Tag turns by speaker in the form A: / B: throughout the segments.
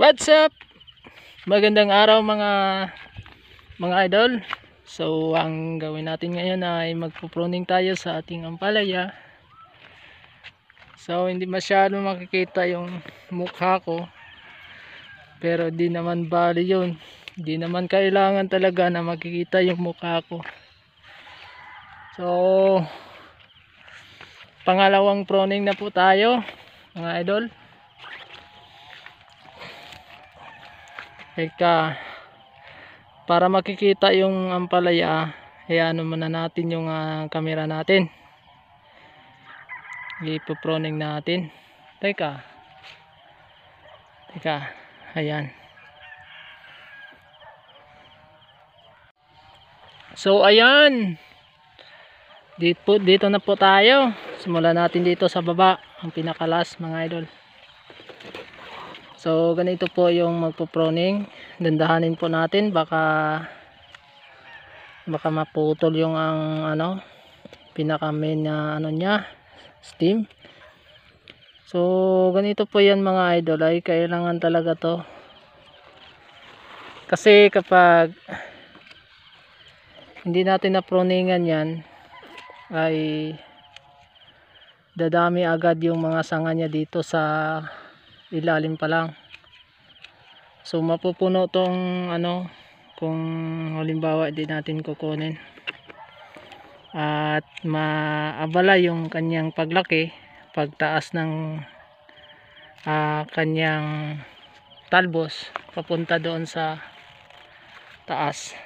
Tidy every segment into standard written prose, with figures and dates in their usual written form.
A: What's up? Magandang araw mga idol. So ang gawin natin ngayon ay magpo-pruning tayo sa ating ampalaya. So hindi masyado makikita yung mukha ko. Pero di naman bali yun. Di naman kailangan talaga na makikita yung mukha ko. So pangalawang pruning na po tayo mga idol. Teka, para makikita yung ampalaya, ano muna natin yung camera natin. Ipo-pruning natin. Teka, ayan. So ayan, dito na po tayo. Simulan natin dito sa baba, ang pinakalas mga idol. So ganito po yung magpo-pruning. Dandahanin po natin, baka maputol yung pinaka main na niya, stem. So ganito po yan mga idol, ay kailangan talaga to. Kasi kapag hindi natin na-pruningan yan, ay dadami agad yung mga sanga niya dito sa ilalim pa lang. So mapupuno tong kung halimbawa hindi natin kukunin at maabala yung kanyang paglaki, pagtaas ng kanyang talbos papunta doon sa taas.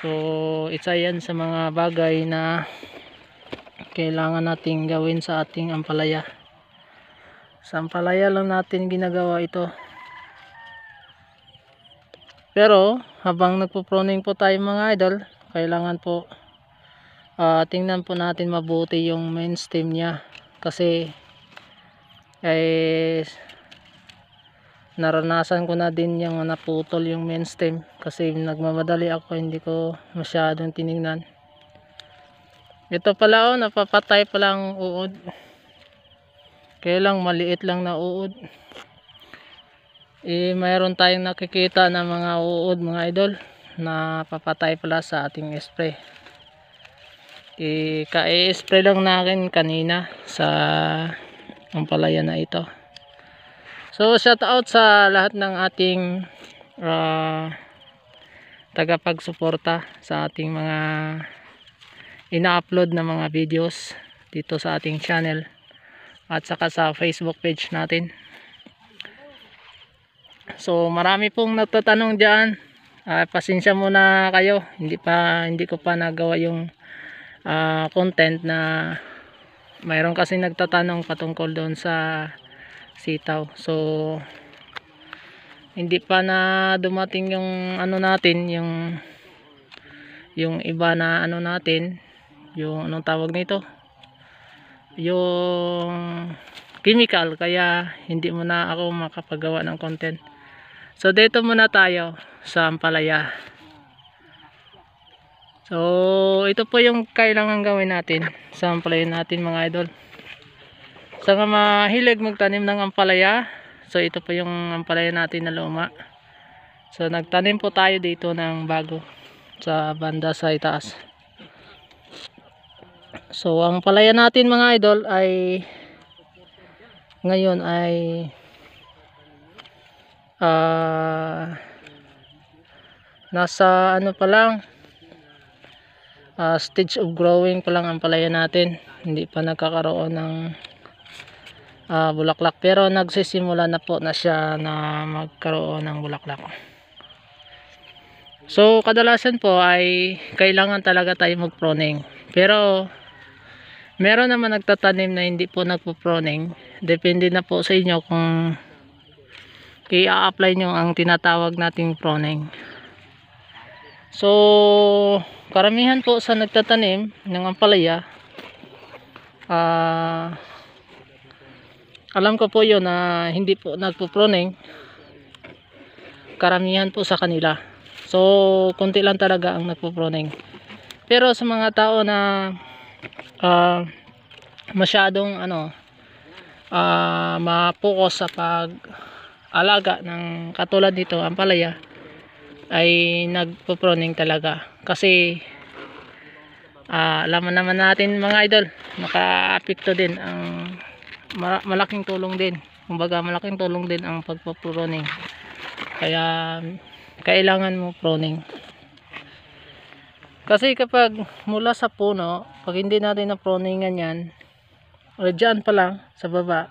A: So isa yan sa mga bagay na kailangan nating gawin sa ating ampalaya. Sa ampalaya lang natin ginagawa ito. Pero habang nagpo-pruning po tayo mga idol, kailangan po tingnan po natin mabuti yung main stem niya. Kasi naranasan ko na din yung naputol yung main stem. Kasi nagmamadali ako, hindi ko masyadong tinignan. Ito pala napapatay pala ang uod. Kaya lang maliit lang na uod. Mayroon tayong nakikita na mga uod mga idol na papatay pala sa ating spray. I-spray lang natin kanina sa ampalaya na ito. So shout out sa lahat ng ating tagapagsuporta sa ating mga ina-upload na mga videos dito sa ating channel at saka sa Facebook page natin. So marami pong nagtatanong diyan. Pasensya muna kayo, hindi ko pa nagawa yung content na mayroon kasi nagtatanong patungkol doon sa sitaw. So hindi pa na dumating yung natin, yung iba na natin, yung anong tawag nito, yung chemical, kaya hindi muna ako makapagawa ng content. So dito muna tayo sa ampalaya. So ito po yung kailangan gawin natin sa ampalaya natin mga idol. Sa mga mahilig magtanim ng ampalaya, so ito po yung ampalaya natin na luma. So nagtanim po tayo dito ng bago sa banda sa itaas. So ang ampalaya natin mga idol ay ngayon ay nasa pa lang, stage of growing pa lang ang ampalaya natin. Hindi pa nagkakaroon ng bulaklak, pero nagsisimula na po na siya na magkaroon ng bulaklak. So kadalasan po ay kailangan talaga tayo mag-pruning, pero meron naman nagtatanim na hindi po nagpo-pruning. Depende na po sa inyo kung i-apply nyo ang tinatawag nating pruning. So karamihan po sa nagtatanim ng ampalaya, alam ko po yun na hindi po nagpo-pruning, karamihan po sa kanila. So konti lang talaga ang nagpo-pruning. Pero sa mga tao na masyadong ma-focus sa alaga ng katulad nito ampalaya ay nagpo-pruning talaga kasi alam naman natin mga idol, naka-apekto din ang malaking tulong din, kumbaga malaking tulong din ang pagpo-pruning, kaya kailangan mo pruning. Kasi kapag mula sa puno, pag hindi natin na pruningan yan, o dyan pa lang sa baba,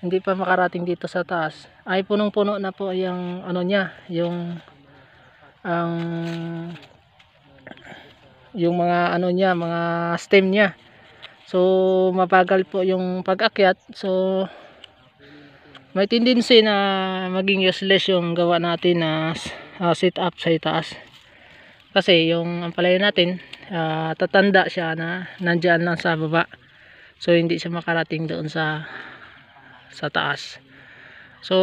A: hindi pa makarating dito sa taas, ay punong-puno na po yung ano niya, yung mga ano niya, mga stem niya. So mabagal po yung pag-akyat, so may tendency na maging useless yung gawa natin na sit up sa itaas. Kasi yung ampalaya natin, tatanda siya na nandyan lang sa baba, so hindi siya makarating doon sa taas. So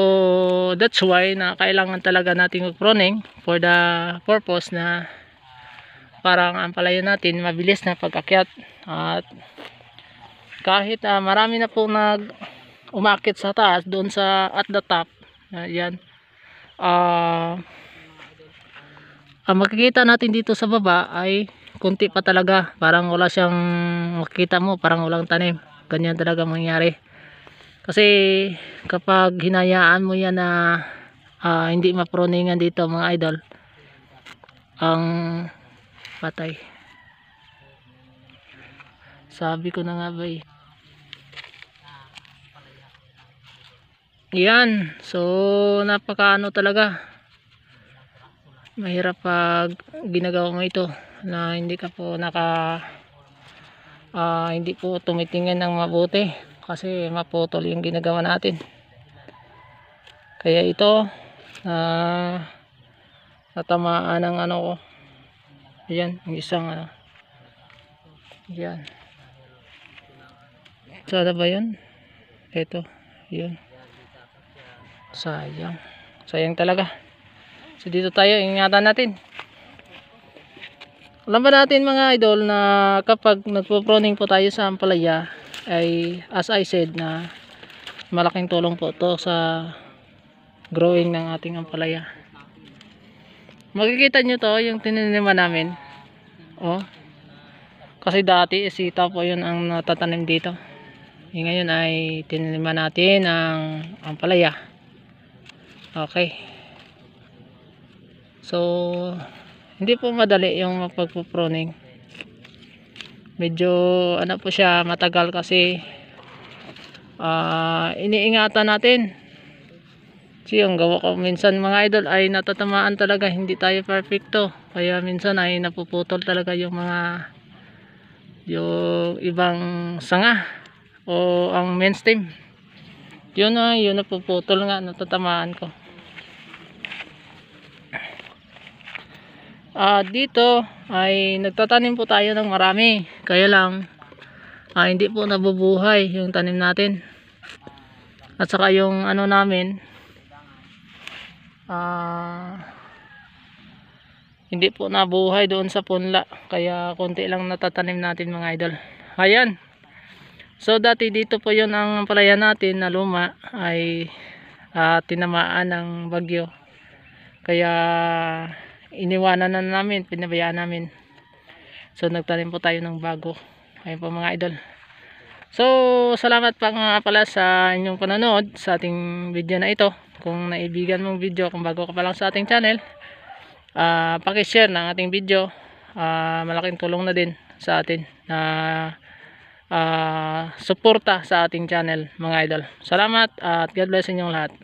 A: that's why na kailangan talaga nating mag-pruning for the purpose na parang ampalaya natin mabilis na pag-akyat, at kahit marami na po umakit sa taas doon sa at the top, yan, ang makikita natin dito sa baba ay kunti pa talaga, parang wala siyang makikita mo, parang walang tanim. Ganyan talaga mangyari kasi kapag hinayaan mo yan na hindi mapruningan dito mga idol, ang patay. Sabi ko na nga ba eh. Yan, so napakaano talaga, mahirap pag ginagawa mo ito na hindi ka po hindi po tumitingin ng mabuti, kasi maputol yung ginagawa natin. Kaya ito natamaan ng ano ko. Ayan, yung isang ano. Ayan. Sana ba yun? Ito, yun. Sayang. Sayang talaga. So dito tayo, ingatan natin. Alam ba natin mga idol na kapag nagpo-pruning po tayo sa ampalaya ay, as I said, na malaking tulong po to sa growing ng ating ampalaya. Makikita nyo to, yung tinaniman namin. Oh. Kasi dati sitaw po yun ang natatanim dito. Ngayon ay tinaniman natin ang ampalaya. Okay. So hindi po madali yung pagpo-pruning. Medyo ano po siya, matagal kasi iniingatan natin. Kasi yung gawa ko minsan mga idol ay natatamaan talaga, hindi tayo perfecto. Kaya minsan ay napuputol talaga yung ibang sanga o ang main stem. Yun napuputol nga, natatamaan ko. Dito ay nagtatanim po tayo ng marami, kaya lang hindi po nabubuhay yung tanim natin, at saka yung ano namin hindi po nabuhay doon sa punla, kaya konti lang natatanim natin mga idol. Ayan, so dati dito po yun ang palaya natin na luma ay tinamaan ng bagyo, kaya iniwanan na namin, pinabayaan namin. So nagtanim po tayo ng bago. Ayun po mga idol. So salamat pa nga pala sa inyong panonood sa ating video na ito. Kung naibigan mong video, kung bago ka pa lang sa ating channel, paki-share ng ating video. Malaking tulong na din sa atin na suporta sa ating channel mga idol. Salamat at God bless inyong lahat.